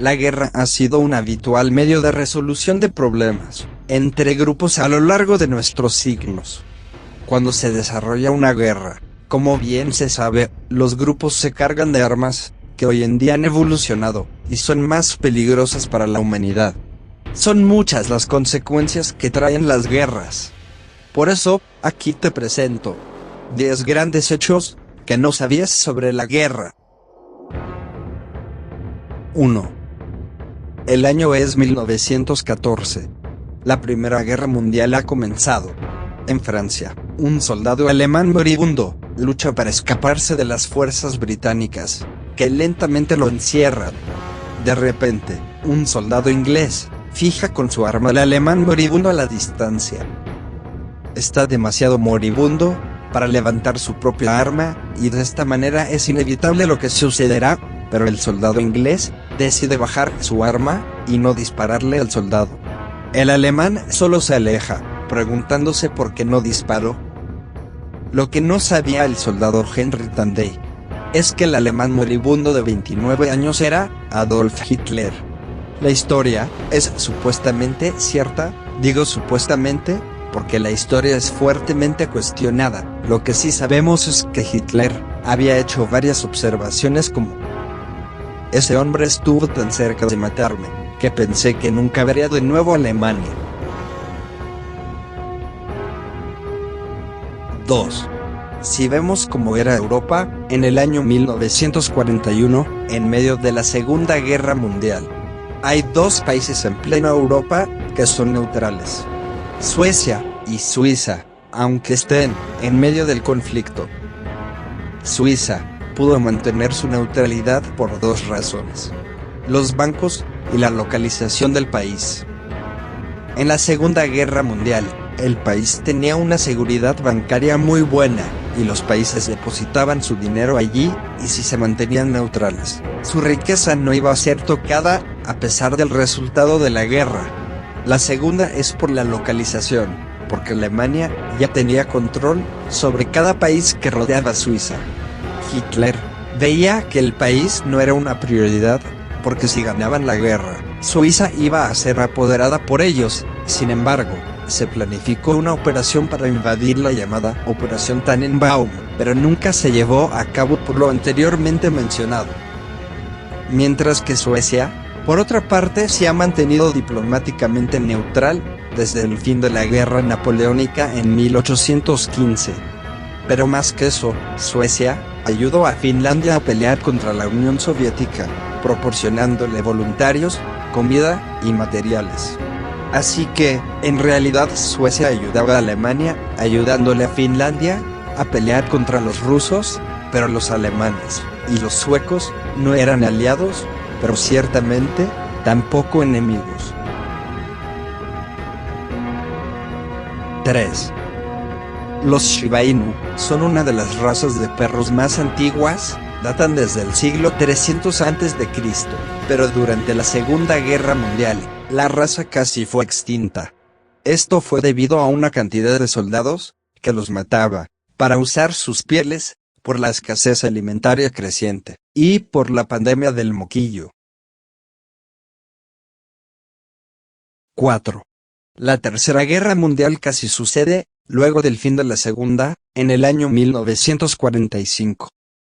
La guerra ha sido un habitual medio de resolución de problemas entre grupos a lo largo de nuestros siglos. Cuando se desarrolla una guerra, como bien se sabe, los grupos se cargan de armas que hoy en día han evolucionado y son más peligrosas para la humanidad. Son muchas las consecuencias que traen las guerras. Por eso, aquí te presento 10 grandes hechos que no sabías sobre la guerra. 1. El año es 1914. La Primera Guerra Mundial ha comenzado. En Francia, un soldado alemán moribundo lucha para escaparse de las fuerzas británicas, que lentamente lo encierran. De repente, un soldado inglés fija con su arma al alemán moribundo a la distancia. Está demasiado moribundo para levantar su propia arma, y de esta manera es inevitable lo que sucederá, pero el soldado inglés decide bajar su arma y no dispararle al soldado. El alemán solo se aleja, preguntándose por qué no disparó. Lo que no sabía el soldado Henry Tanday es que el alemán moribundo de 29 años era Adolf Hitler. La historia es supuestamente cierta, digo supuestamente, porque la historia es fuertemente cuestionada. Lo que sí sabemos es que Hitler había hecho varias observaciones como: ese hombre estuvo tan cerca de matarme, que pensé que nunca vería de nuevo a Alemania. 2. Si vemos cómo era Europa en el año 1941, en medio de la Segunda Guerra Mundial, hay dos países en plena Europa que son neutrales: Suecia y Suiza, aunque estén en medio del conflicto. Suiza pudo mantener su neutralidad por dos razones: los bancos y la localización del país. En la Segunda Guerra Mundial, el país tenía una seguridad bancaria muy buena, y los países depositaban su dinero allí, y si se mantenían neutrales, su riqueza no iba a ser tocada, a pesar del resultado de la guerra. La segunda es por la localización, porque Alemania ya tenía control sobre cada país que rodeaba a Suiza. Hitler veía que el país no era una prioridad, porque si ganaban la guerra, Suiza iba a ser apoderada por ellos. Sin embargo, se planificó una operación para invadir, la llamada Operación Tannenbaum, pero nunca se llevó a cabo por lo anteriormente mencionado. Mientras que Suecia, por otra parte, se ha mantenido diplomáticamente neutral desde el fin de la Guerra Napoleónica en 1815. Pero más que eso, Suecia ayudó a Finlandia a pelear contra la Unión Soviética, proporcionándole voluntarios, comida y materiales. Así que, en realidad, Suecia ayudaba a Alemania, ayudándole a Finlandia a pelear contra los rusos, pero los alemanes y los suecos no eran aliados, pero ciertamente tampoco enemigos. 3. Los Shiba Inu son una de las razas de perros más antiguas, datan desde el siglo 300 a.C., pero durante la Segunda Guerra Mundial, la raza casi fue extinta. Esto fue debido a una cantidad de soldados que los mataba para usar sus pieles, por la escasez alimentaria creciente, y por la pandemia del moquillo. 4. La Tercera Guerra Mundial casi sucede luego del fin de la Segunda, en el año 1945.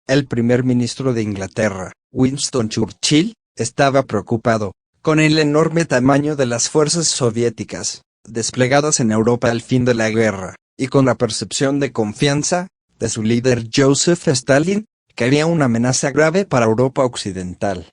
El primer ministro de Inglaterra, Winston Churchill, estaba preocupado con el enorme tamaño de las fuerzas soviéticas desplegadas en Europa al fin de la guerra, y con la percepción de confianza de su líder Joseph Stalin, que había una amenaza grave para Europa occidental.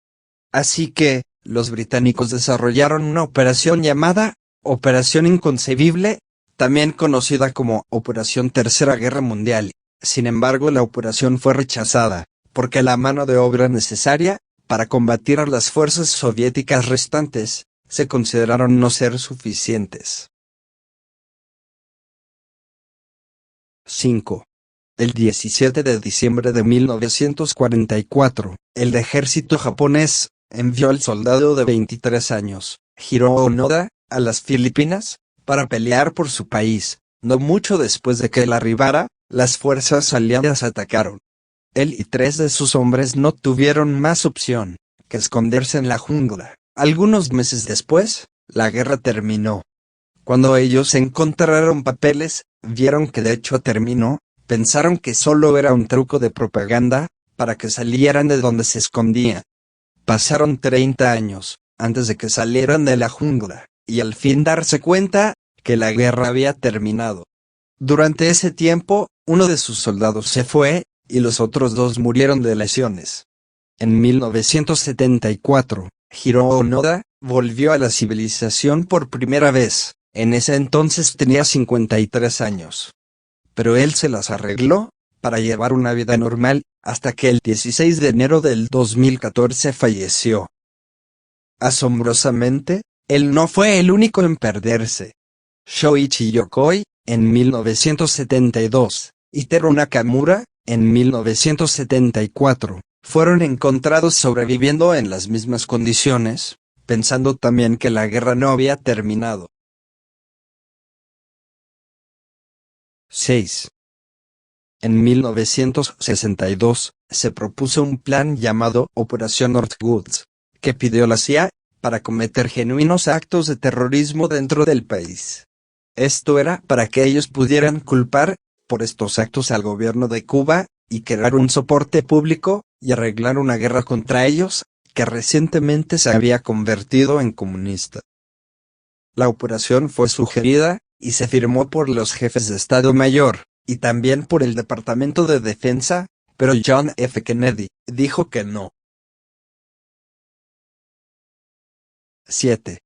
Así que, los británicos desarrollaron una operación llamada Operación Inconcebible, también conocida como Operación Tercera Guerra Mundial. Sin embargo, la operación fue rechazada, porque la mano de obra necesaria para combatir a las fuerzas soviéticas restantes se consideraron no ser suficientes. 5. El 17 de diciembre de 1944, el ejército japonés envió al soldado de 23 años, Hiro Onoda, a las Filipinas para pelear por su país. No mucho después de que él arribara, las fuerzas aliadas atacaron. Él y 3 de sus hombres no tuvieron más opción que esconderse en la jungla. Algunos meses después, la guerra terminó. Cuando ellos encontraron papeles, vieron que de hecho terminó, pensaron que solo era un truco de propaganda, para que salieran de donde se escondían. Pasaron 30 años, antes de que salieran de la jungla, y al fin darse cuenta, que la guerra había terminado. Durante ese tiempo, uno de sus soldados se fue, y los otros dos murieron de lesiones. En 1974, Hiro Onoda volvió a la civilización por primera vez. En ese entonces tenía 53 años. Pero él se las arregló para llevar una vida normal, hasta que el 16 de enero del 2014 falleció. Asombrosamente, él no fue el único en perderse. Shoichi Yokoi, en 1972, y Teru Nakamura, en 1974, fueron encontrados sobreviviendo en las mismas condiciones, pensando también que la guerra no había terminado. 6. En 1962, se propuso un plan llamado Operación Northwoods, que pidió la CIA, para cometer genuinos actos de terrorismo dentro del país. Esto era para que ellos pudieran culpar, por estos actos al gobierno de Cuba, y crear un soporte público, y arreglar una guerra contra ellos, que recientemente se había convertido en comunista. La operación fue sugerida, y se firmó por los jefes de Estado Mayor, y también por el Departamento de Defensa, pero John F. Kennedy dijo que no. 7.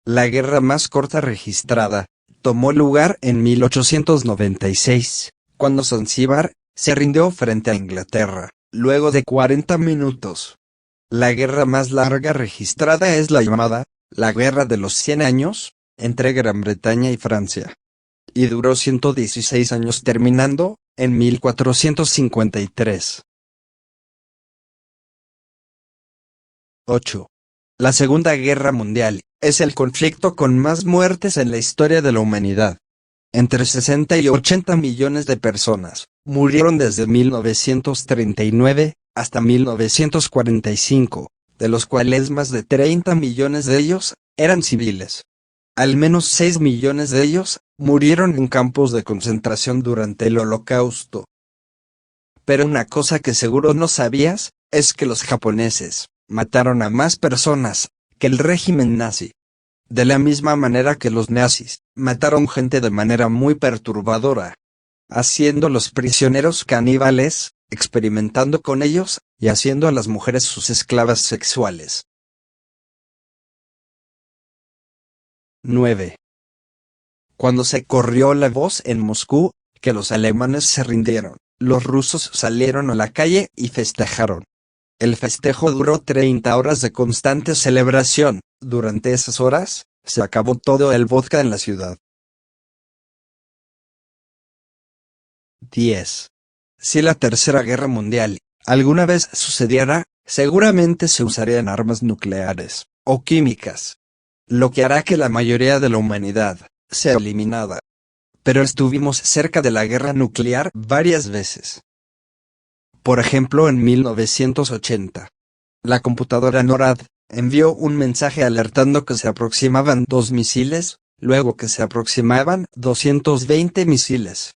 La guerra más corta registrada tomó lugar en 1896, cuando Zanzíbar se rindió frente a Inglaterra, luego de 40 minutos. La guerra más larga registrada es la llamada la Guerra de los 100 años, entre Gran Bretaña y Francia, y duró 116 años terminando en 1453. 8. La Segunda Guerra Mundial es el conflicto con más muertes en la historia de la humanidad. Entre 60 y 80 millones de personas murieron desde 1939 hasta 1945, de los cuales más de 30 millones de ellos eran civiles. Al menos 6 millones de ellos murieron en campos de concentración durante el Holocausto. Pero una cosa que seguro no sabías, es que los japoneses mataron a más personas que el régimen nazi. De la misma manera que los nazis mataron gente de manera muy perturbadora, haciéndolos prisioneros caníbales, experimentando con ellos, y haciendo a las mujeres sus esclavas sexuales. 9. Cuando se corrió la voz en Moscú, que los alemanes se rindieron, los rusos salieron a la calle y festejaron. El festejo duró 30 horas de constante celebración. Durante esas horas, se acabó todo el vodka en la ciudad. 10. Si la Tercera Guerra Mundial alguna vez sucediera, seguramente se usarían armas nucleares o químicas, lo que hará que la mayoría de la humanidad sea eliminada. Pero estuvimos cerca de la guerra nuclear varias veces. Por ejemplo, en 1980, la computadora NORAD envió un mensaje alertando que se aproximaban 2 misiles, luego que se aproximaban 220 misiles.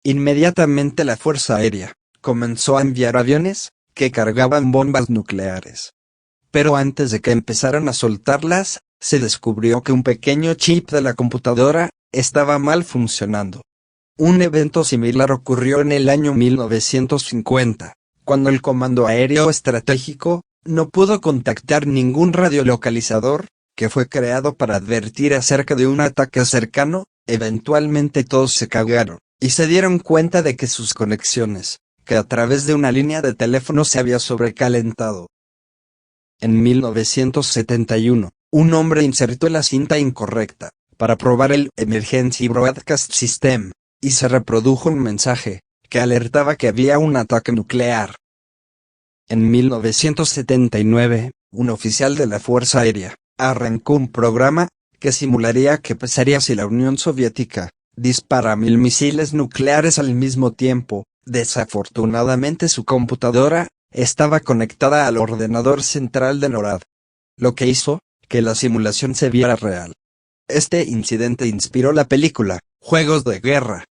Inmediatamente la Fuerza Aérea comenzó a enviar aviones que cargaban bombas nucleares. Pero antes de que empezaran a soltarlas, se descubrió que un pequeño chip de la computadora estaba mal funcionando. Un evento similar ocurrió en el año 1950, cuando el Comando Aéreo Estratégico no pudo contactar ningún radiolocalizador, que fue creado para advertir acerca de un ataque cercano. Eventualmente todos se cagaron, y se dieron cuenta de que sus conexiones, que a través de una línea de teléfono se había sobrecalentado. En 1971, un hombre insertó la cinta incorrecta, para probar el Emergency Broadcast System, y se reprodujo un mensaje, que alertaba que había un ataque nuclear. En 1979, un oficial de la Fuerza Aérea arrancó un programa que simularía qué pasaría si la Unión Soviética dispara 1000 misiles nucleares al mismo tiempo. Desafortunadamente su computadora estaba conectada al ordenador central de NORAD, lo que hizo que la simulación se viera real. Este incidente inspiró la película Juegos de Guerra,